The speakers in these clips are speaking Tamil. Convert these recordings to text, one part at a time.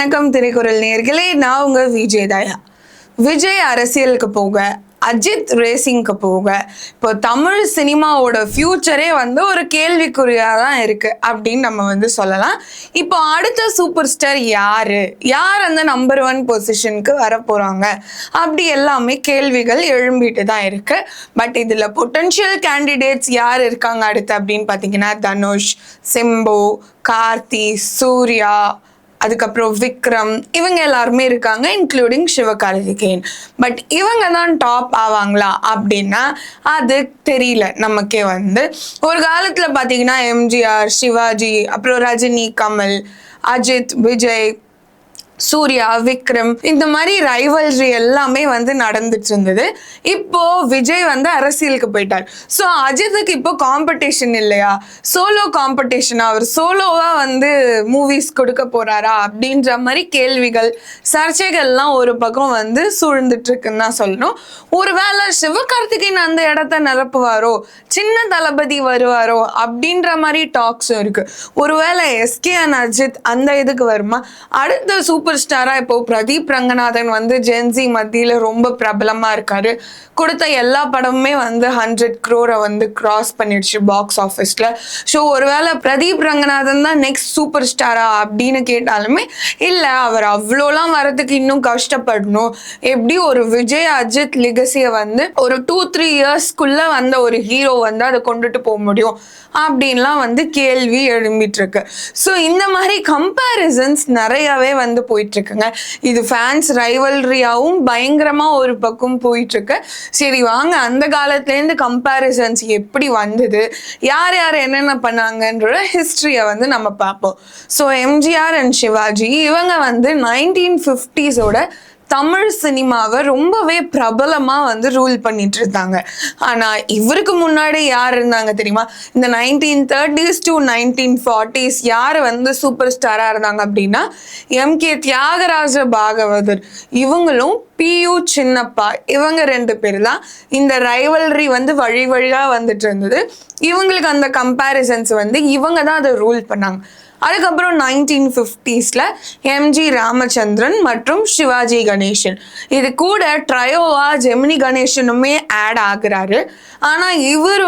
வணக்கம் திரைக்குறள் நேயர்களே, நான் உங்க விஜய் தயா. விஜய் அரசியலுக்கு போக, அஜித் ரேசிங்க்கு போக, இப்போ தமிழ் சினிமாவோட ஃபியூச்சரே ஒரு கேள்விக்குறியாக தான் இருக்கு அப்படின்னு நம்ம சொல்லலாம். இப்போ அடுத்த சூப்பர் ஸ்டார் யார் அந்த நம்பர் 1 பொசிஷனுக்கு வர போறாங்க அப்படி எல்லாமே கேள்விகள் எழும்பிட்டு தான் இருக்கு. பட் இதுல பொட்டன்ஷியல் கேண்டிடேட்ஸ் யார் இருக்காங்க அடுத்து அப்படின்னு பார்த்தீங்கன்னா, தனுஷ், சிம்பு, கார்த்தி, சூர்யா, அதுக்கப்புறம் விக்ரம், இவங்க எல்லாருமே இருக்காங்க, இன்க்ளூடிங் சிவகார்த்திகேயன். பட் இவங்க தான் டாப் ஆவாங்களா அப்படின்னா அது தெரியல நமக்கே. ஒரு காலத்துல பாத்தீங்கன்னா எம்ஜிஆர், சிவாஜி, அப்புறம் ரஜினி, கமல், அஜித், விஜய், சூர்யா, விக்ரம், இந்த மாதிரி ரைவல்ரி எல்லாமே நடந்துட்டு இருந்தது. இப்போ விஜய் அரசியலுக்கு போயிட்டார். ஸோ அஜித்துக்கு இப்போ காம்படிஷன் இல்லையா, சோலோ காம்படிஷன், அவர் சோலோவா மூவிஸ் கொடுக்க போறாரா அப்படின்ற மாதிரி கேள்விகள், சர்ச்சைகள்லாம் ஒரு பக்கம் சூழ்ந்துட்டு இருக்குன்னு தான் சொல்லணும். ஒருவேளை சிவகார்த்திகேயன் அந்த இடத்த நிரப்புவாரோ, சின்ன தளபதி வருவாரோ அப்படின்ற மாதிரி டாக்ஸும் இருக்கு. ஒருவேளை எஸ்கே அண்ட் அஜித் அந்த இதுக்கு வருமா? அடுத்த சூப்பர் ஸ்டாரா இப்போ பிரதீப் ரங்கநாதன் ஜென்சி மத்தியில ரொம்ப பிரபலமா இருக்காரு. கொடுத்த எல்லா படமுமே 100 crore கிராஸ் பண்ணிடுச்சு பாக்ஸ் ஆஃபீஸ்ல. ஸோ ஒருவேளை பிரதீப் ரங்கநாதன் தான் நெக்ஸ்ட் சூப்பர் ஸ்டாரா அப்படின்னு கேட்டாலுமே இல்லை, அவர் அவ்வளோலாம் வரதுக்கு இன்னும் கஷ்டப்படணும். எப்படி ஒரு விஜய் அஜித் லிகசியை ஒரு 2-3 இயர்ஸ்க்குள்ள ஒரு ஹீரோ அதை கொண்டுட்டு போக முடியும் அப்படின்லாம் கேள்வி எழும்பிட்டு இருக்கு. ஸோ இந்த மாதிரி கம்பேரிசன்ஸ் நிறையவே போயிட்டு இருக்குங்க. இது ஃபேன்ஸ் ரைவல்ரியாவும் பயங்கரமா ஒரு பக்கம் போயிட்டு இருக்கு. சரி வாங்க, அந்த காலத்துலேருந்து கம்பேரிசன்ஸ் எப்படி வந்தது, யார் யார் என்னென்ன பண்ணாங்கன்ற ஹிஸ்டரியை நம்ம பார்ப்போம். ஸோ எம்ஜிஆர் அண்ட் சிவாஜி இவங்க 1950s தமிழ் சினிமாவை ரொம்பவே பிரபலமா ரூல் பண்ணிட்டு இருந்தாங்க. ஆனா இவருக்கு முன்னாடி யார் இருந்தாங்க தெரியுமா? இந்த 1930s to 1940s யார் சூப்பர் ஸ்டாரா இருந்தாங்க அப்படின்னா, எம்.கே. தியாகராஜ பாகவதர், இவங்களும் பி.யு. சின்னப்பா, இவங்க 2 பேர் தான் இந்த ரைவல்ரி வழி வழியா வந்துட்டு இருந்தது. இவங்களுக்கு அந்த கம்பேரிசன்ஸ் இவங்க தான் அதை ரூல் பண்ணாங்க. அதுக்கப்புறம் 1950s எம்.ஜி. ராமச்சந்திரன் மற்றும் சிவாஜி கணேசன், இது கூட ட்ரையோவா ஜெமினி கணேசனுமே ஆட் ஆகுறாரு. ஆனா இவர்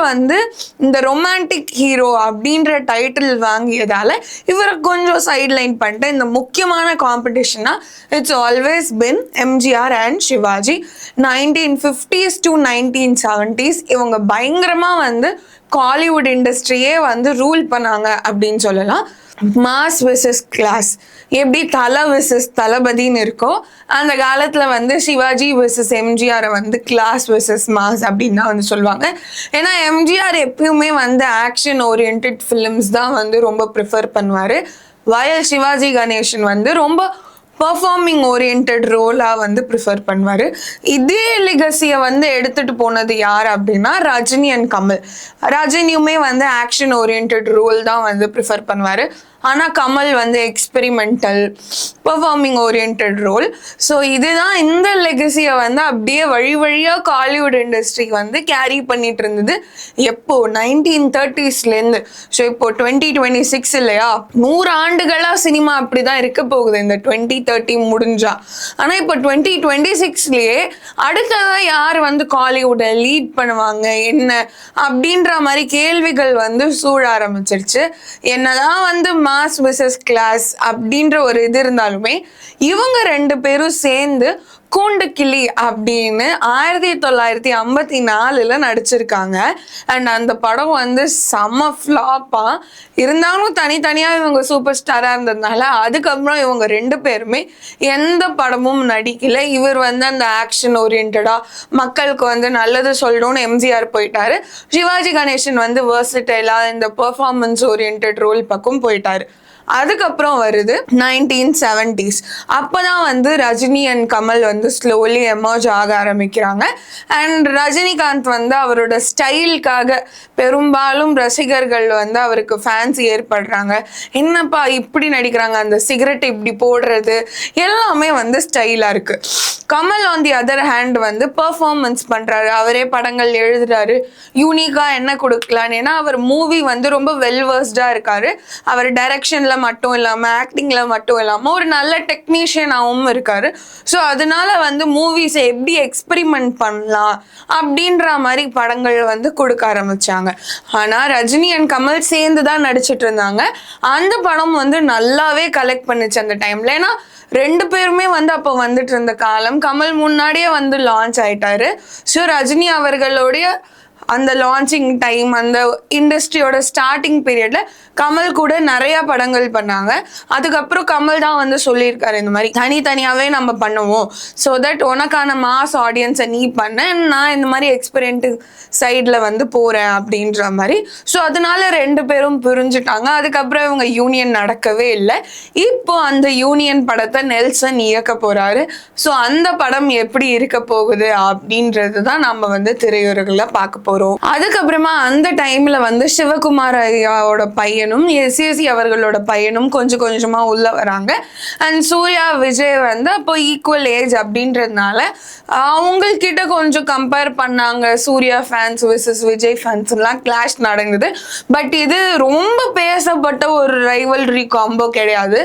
இந்த ரொமான்டிக் ஹீரோ அப்படின்ற டைட்டில் வாங்கியதால இவரை கொஞ்சம் சைட்லைன் பண்ணிட்டு, இந்த முக்கியமான காம்படிஷனா it's always been MGR and Sivaji. 1950s to 1970s இவங்க பயங்கரமா காலிவுட் இண்டஸ்ட்ரியே ரூல் பண்ணாங்க அப்படின்னு சொல்லலாம். மாஸ் வெர்சஸ் கிளாஸ், எப்படி தலை வெர்சஸ் தளபதினு இருக்கோ அந்த காலத்துல சிவாஜி வெர்சஸ் எம்ஜிஆரை கிளாஸ் வெர்சஸ் மாஸ் அப்படின்னு தான் சொல்லுவாங்க. ஏன்னா எம்ஜிஆர் எப்பயுமே ஆக்ஷன் ஓரியன்ட் ஃபிலிம்ஸ் தான் ரொம்ப ப்ரிஃபர் பண்ணுவாரு. வயல் சிவாஜி கணேசன் ரொம்ப பர்ஃபார்மிங் ஓரியன்ட் ரோலா ப்ரிஃபர் பண்ணுவார். இதே லெகசியை எடுத்துட்டு போனது யார் அப்படின்னா ரஜினி அண்ட் கமல். ரஜினியுமே ஆக்ஷன் ஓரியன்ட் ரோல் தான் ப்ரிஃபர் பண்ணுவார். ஆனால் Kamal experimental performing oriented role. So இதுதான் இந்த லெகசியை அப்படியே வழி வழியாக காலிவுட் இண்டஸ்ட்ரிக்கு கேரி பண்ணிட்டு இருந்தது. எப்போ 1930sலேருந்து. ஸோ இப்போ 2026 இல்லையா, 100 ஆண்டுகளாக சினிமா அப்படி தான் இருக்க போகுது இந்த 2030 முடிஞ்சா. ஆனால் இப்போ 2026லேயே அடுத்ததான் யார் காலிவுட்டை லீட் பண்ணுவாங்க என்ன அப்படின்ற மாதிரி கேள்விகள் சூழ ஆரம்பிச்சிருச்சு. என்னதான் மாஸ் வெர்சஸ் கிளாஸ் அப்படின்ற ஒரு இது இருந்தாலுமே இவங்க 2 பேரும் சேர்ந்து கூண்டுக்கிளி அப்படின்னு 1954 நடிச்சிருக்காங்க. அண்ட் அந்த படம் செம ஃப்ளாப்பா இருந்தாலும் தனித்தனியா இவங்க சூப்பர் ஸ்டாரா இருந்ததுனால அதுக்கப்புறம் இவங்க 2 பேருமே எந்த படமும் நடிக்கல. இவர் அந்த ஆக்ஷன் ஓரியன்டா மக்களுக்கு நல்லது சொல்லணும்னு எம்ஜிஆர் போயிட்டாரு. சிவாஜி கணேசன் வெர்சடைலா இந்த பெர்ஃபார்மன்ஸ் ஓரியன்ட் ரோல் பக்கம் போயிட்டாரு. அதுக்கப்புறம் வருது 1970s. அப்போதான் Rajini and Kamal slowly emerge ஆக ஆரம்பிக்கிறாங்க. அண்ட் ரஜினிகாந்த் அவரோட ஸ்டைலுக்காக பெரும்பாலும் ரசிகர்கள் அவருக்கு ஃபேன்ஸ் ஏற்படுறாங்க. என்னப்பா இப்படி நடிக்கிறாங்க, அந்த சிகரெட் இப்படி போடுறது எல்லாமே ஸ்டைலாக இருக்கு. Kamal on the other hand performance பண்றாரு, அவரே படங்கள் எழுதுறாரு, யூனிக்கா என்ன கொடுக்கலான்னு. ஏன்னா அவர் மூவி ரொம்ப வெல் வர்ஸ்டா இருக்காரு, அவர் டைரக்ஷன்ல மட்டும் இல்லாமல் ஆக்டிங்கில் மட்டும் இல்லாமல் ஒரு நல்ல டெக்னீஷியனாகவும் இருக்காரு. ஸோ அதனால வந்து மூவிஸை எப்படி எக்ஸ்பெரிமெண்ட் பண்ணலாம் அப்படின்ற மாதிரி படங்கள் வந்து கொடுக்க ஆரம்பிச்சாங்க. ஆனால் ரஜினி அண்ட் கமல் சேர்ந்து தான் நடிச்சிட்டு இருந்தாங்க. அந்த படம் வந்து நல்லாவே கலெக்ட் பண்ணுச்சு அந்த டைம்ல. ஏன்னா ரெண்டு பேருமே வந்து அப்போ வந்துட்டு இருந்த காலம். கமல் முன்னாடியே வந்து லான்ச் ஆயிட்டாரு. ஸோ ரஜினி அவர்களுடைய அந்த லான்ச்சிங் டைம், அந்த இண்டஸ்ட்ரியோட ஸ்டார்டிங் பீரியட்ல கமல் கூட நிறைய படங்கள் பண்ணாங்க. அதுக்கப்புறம் கமல் தான் வந்து சொல்லியிருக்காரு, இந்த மாதிரி தனித்தனியாவே நம்ம பண்ணுவோம், ஸோ தட் உனக்கான மாஸ் ஆடியன்ஸை நீ பண்ண, நான் இந்த மாதிரி எக்ஸ்பெரிமெண்ட் சைடில் வந்து போறேன் அப்படின்ற மாதிரி. ஸோ அதனால ரெண்டு பேரும் புரிஞ்சுட்டாங்க. அதுக்கப்புறம் இவங்க யூனியன் நடக்கவே இல்லை. இப்போ அந்த யூனியன் படத்தை நெல்சன் இயக்க போறாரு. ஸோ அந்த படம் எப்படி இருக்க போகுது அப்படின்றது தான் நம்ம வந்து திரையுலகில் பார்க்க போறோம். அதுக்கப்புறமா அந்த டைம்ல வந்து சிவகுமார் ஐயாவோட பையனும் எஸ்எஸ்சி அவர்களோட பையனும் கொஞ்சம் கொஞ்சமா உள்ள வராங்க. அண்ட் சூர்யா விஜய் வந்து அப்போ ஈக்குவல் ஏஜ் அப்படின்றதுனால அவங்கக்கிட்ட கொஞ்சம் கம்பேர் பண்ணாங்க. Suriya fans versus Vijay fans எல்லாம் கிளாஷ் நடந்தது. பட் இது ரொம்ப பேசப்பட்ட ஒரு ரைவல்ரி காம்போ கிடையாது.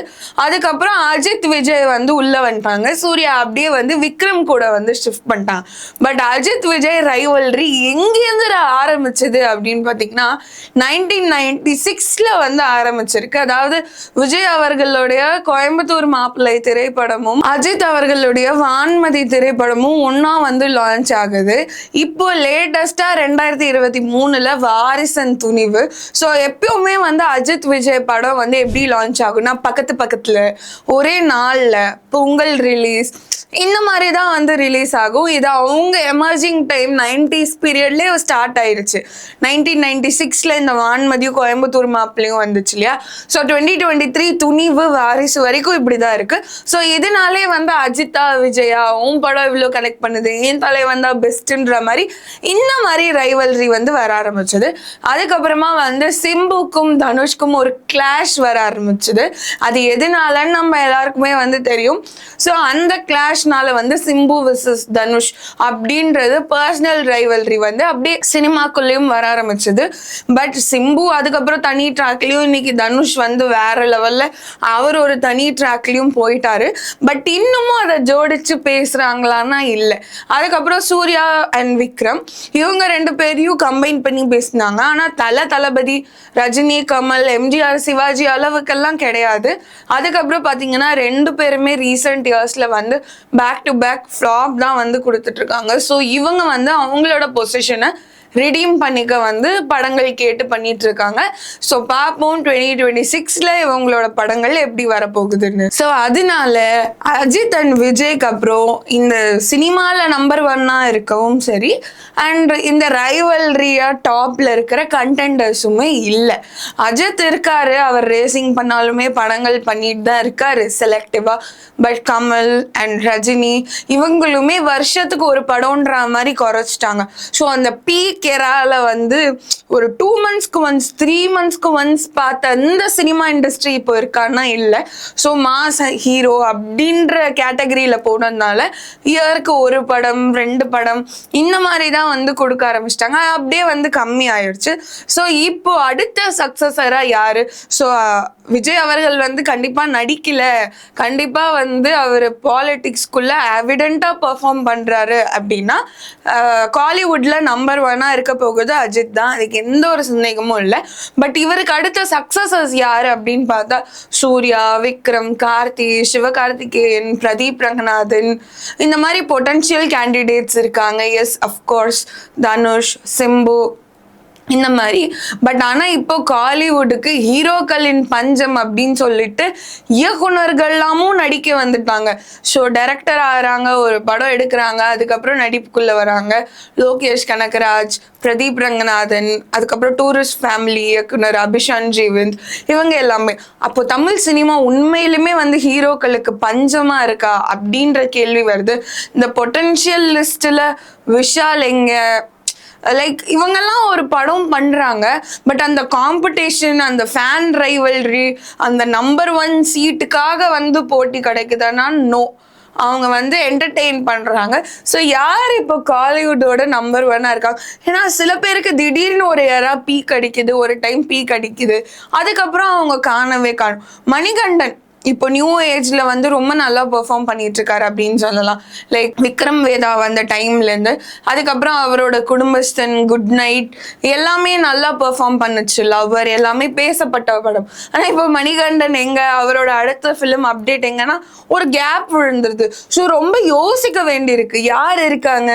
அதுக்கப்புறம் அஜித் விஜய் வந்து உள்ள வந்துட்டாங்க. சூர்யா அப்படியே வந்து விக்ரம் கூட வந்து ஷிஃப்ட் பண்ணிட்டாங்க. பட் அஜித் விஜய் ரைவல்ரி எங்கேருந்து ஆரம்பிச்சது அப்படின்னு பார்த்தீங்கன்னா 1996 வந்து ஆரம்பிச்சிருக்கு. அதாவது விஜய் அவர்களுடைய கோயம்புத்தூர் மாப்பிள்ளை திரைப்படமும் அஜித் அவர்களுடைய வான்மதி திரைப்படமும் ஒன்னா வந்து லான்ச் ஆகுது. இப்போ லேட்டஸ்டா 2023 வாரிசன் துணிவு. ஸோ எப்பவுமே வந்து அஜித் விஜய் படம் வந்து எப்படி லான்ச் ஆகும்னா பக்கத்துல ஒரே நாள்ல பொங்கல் ரிலீஸ் இந்த மாதிரி தான் வந்து ரிலீஸ் ஆகும். இது அவங்க எமர்ஜிங் டைம் 90s பீரியட்லேயே ஸ்டார்ட் ஆயிடுச்சு. 1996 இந்த வான்மதியும் கோயம்புத்தூர் மாப்பிள்ளையும் வந்துச்சு இல்லையா. ஸோ 2023 துணிவு வாரிசு வரைக்கும் இப்படி தான் இருக்கு. ஸோ இதனாலே வந்து அஜித்தா விஜயா உன் படம் இவ்வளோ கனெக்ட் பண்ணுது, என் தலை வந்தா பெஸ்ட்ன்ற மாதிரி இந்த மாதிரி ரைவல்ரி வந்து வர ஆரம்பிச்சது. அதுக்கப்புறமா வந்து சிம்புக்கும் தனுஷ்க்கும் ஒரு கிளாஷ் வர ஆரம்பிச்சது. அது எதனாலன்னு நம்ம எல்லாருக்குமே வந்து தெரியும். ஸோ அந்த கிளாஷ்னால வந்து சிம்பு விசஸ் தனுஷ் அப்படின்றது பர்சனல் ரைவல்ரி வந்து அப்படியே சினிமாக்குள்ளேயும் வர ஆரம்பிச்சது. பட் சிம்பு அதுக்கப்புறம் தனி ட்ராக்லயும், இன்னைக்கு தனுஷ் வந்து வேற லெவல்ல அவர் ஒரு தனி ட்ராக்லயும் போயிட்டாரு. பட் இன்னமும் அதை ஜோடிச்சு பேசுறாங்களான்னா இல்லை. அதுக்கப்புறம் சூர்யா அண்ட் விக்ரம் இவங்க ரெண்டு பேரையும் கம்பைன் பண்ணி பேசினாங்க. ஆனா தளபதி ரஜினி கமல் எம்ஜிஆர் சிவாஜி அளவுக்கெல்லாம் கிடையாது. அதுக்கப்புறம் பாத்தீங்கன்னா ரெண்டு பேருமே ரீசெண்ட் இயர்ஸ்ல வந்து பேக் டு பேக் ஃப்ளாப் தான் வந்து கொடுத்துட்டு இருக்காங்க. ஸோ இவங்க வந்து அவங்களோட பொசிஷனை ரிடீம் பண்ணிக்க வந்து படங்கள் கேட்டு பண்ணிட்டு இருக்காங்க. ஸோ பார்ப்போம் 2026 இவங்களோட படங்கள் எப்படி வரப்போகுதுன்னு. ஸோ அதனால அஜித் அண்ட் விஜய்க்கு அப்புறம் இந்த சினிமாவில் நம்பர் 1 இருக்கவும் சரி, அண்ட் இந்த ரைவல்ரியா டாப்ல இருக்கிற கண்டெண்டர்ஸுமே இல்லை. அஜித் இருக்காரு, அவர் ரேசிங் பண்ணாலுமே படங்கள் பண்ணிட்டு தான் இருக்காரு செலக்டிவா. பட் கமல் அண்ட் ரஜினி இவங்களுமே வருஷத்துக்கு ஒரு படம்ன்ற மாதிரி குறைச்சிட்டாங்க. ஸோ அந்த பீக் கேரால வந்து ஒரு 2 monthsக்கு ஒன்ஸ் 3 monthsக்கு ஒன்ஸ் பார்த்த அந்த சினிமா இண்டஸ்ட்ரி இப்போ இருக்கான்னா இல்லை. ஸோ மாஸ் ஹீரோ அப்படின்ற கேட்டகரியில போனதுனால இயருக்கு ஒரு படம் 2 படம் இந்த மாதிரி தான் வந்து கொடுக்க ஆரம்பிச்சிட்டாங்க. அப்படியே வந்து கம்மி ஆயிடுச்சு. ஸோ இப்போ அடுத்த சக்சஸரா யாரு? ஸோ விஜய் அவர்கள் வந்து கண்டிப்பா நடிக்கல, கண்டிப்பா வந்து அவர் பாலிடிக்ஸ்குள்ள எவிடென்ட்டா பெர்ஃபார்ம் பண்றாரு அப்படின்னா காலிவுட்ல நம்பர் 1 இருக்க போகுது அஜித் தான். அதுக்கு எந்த ஒரு சந்தேகமும் இல்லை. பட் இவருக்கு அடுத்த சக்சஸஸ் யாரு அப்படின்னு பார்த்தா சூர்யா, விக்ரம், கார்த்தி, சிவகார்த்திகேயன், பிரதீப் ரங்கநாதன் இந்த மாதிரி பொட்டன்ஷியல் கேண்டிடேட்ஸ் இருக்காங்க. எஸ் அஃப்கோர்ஸ் தனுஷ், சிம்பு இந்த மாதிரி. பட் ஆனா இப்போ காலிவுட்டுக்கு ஹீரோக்களின் பஞ்சம் அப்படின்னு சொல்லிட்டு இயக்குனர்கள்லாமும் நடிக்க வந்துட்டாங்க. ஸோ டைரக்டர் ஆகிறாங்க, ஒரு படம் எடுக்கிறாங்க, அதுக்கப்புறம் நடிப்புக்குள்ள வராங்க. லோகேஷ் கனகராஜ், பிரதீப் ரங்கநாதன், அதுக்கப்புறம் டூரிஸ்ட் ஃபேமிலி இயக்குனர் அபிஷான் ஜீவந்த் இவங்க எல்லாமே. அப்போ தமிழ் சினிமா உண்மையிலுமே வந்து ஹீரோக்களுக்கு பஞ்சமா இருக்கா அப்படின்ற கேள்வி வருது. இந்த பொட்டன்ஷியல் லிஸ்ட்ல விஷால் எங்க, லைக் இவங்கெல்லாம் ஒரு படம் பண்றாங்க. பட் அந்த காம்படிஷன், அந்த ஃபேன் ரைவல்ரி, அந்த நம்பர் 1 சீட்டுக்காக வந்து போட்டி கிடைக்குதுன்னா நோ. அவங்க வந்து என்டர்டெயின் பண்றாங்க. ஸோ யார் இப்போ காலிவுட்டோட நம்பர் 1 இருக்காங்க? ஏன்னா சில பேருக்கு திடீர்னு ஒரு யாரா பீக் அடிக்குது, ஒரு டைம் பீக் அடிக்குது, அதுக்கப்புறம் அவங்க காணவே காணும். மணிகண்டன் இப்போ நியூ ஏஜ்ல வந்து ரொம்ப நல்லா பெர்ஃபார்ம் பண்ணிட்டு இருக்காரு அப்படின்னு சொல்லலாம். லைக் விக்ரம் வேதா வந்த டைம்ல இருந்து அதுக்கப்புறம் அவரோட குடும்பஸ்தன், குட் நைட் எல்லாமே நல்லா பெர்ஃபார்ம் பண்ணுச்சு. லவ்வர் எல்லாமே பேசப்பட்ட படம். ஆனா இப்போ மணிகண்டன் எங்க, அவரோட அடுத்த ஃபிலிம் அப்டேட் எங்கன்னா ஒரு கேப் விழுந்துருது. ஸோ ரொம்ப யோசிக்க வேண்டியிருக்கு. யார் இருக்காங்க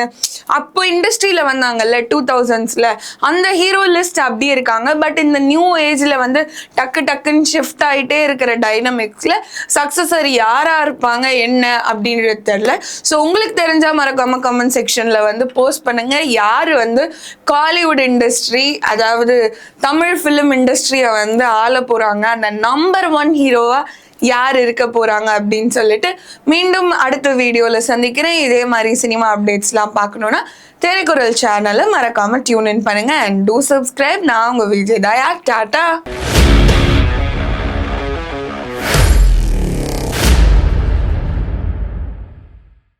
அப்போ இண்டஸ்ட்ரியில வந்தாங்கல்ல 2000s அந்த ஹீரோ லிஸ்ட் அப்படி இருக்காங்க. பட் இந்த நியூ ஏஜ்ல வந்து டக்குன்னு ஷிஃப்ட் ஆயிட்டே இருக்கிற டைனமிக்ஸ்ல சக்சஸர் யாரா இருப்பாங்க என்ன அப்படின்றது தெரியல. ஸோ உங்களுக்கு தெரிஞ்சா மறக்காம கமெண்ட் செக்ஷன்ல வந்து போஸ்ட் பண்ணுங்க. யாரு வந்து காலிவுட் இண்டஸ்ட்ரி, அதாவது தமிழ் ஃபிலிம் இண்டஸ்ட்ரியை வந்து ஆள போறாங்க, அந்த நம்பர் 1 ஹீரோவா யார் இருக்க போறாங்க அப்படின்னு சொல்லிட்டு மீண்டும் அடுத்த வீடியோல சந்திக்கிறேன். இதே மாதிரி சினிமா அப்டேட்ஸ்லாம் பார்க்கணும்னா திரைக்குறள் சேனலை மறக்காம டியூன் இன் பண்ணுங்க அண்ட் டூ சப்ஸ்கிரைப். நான் உங்க விஜய் தயா. டாடா.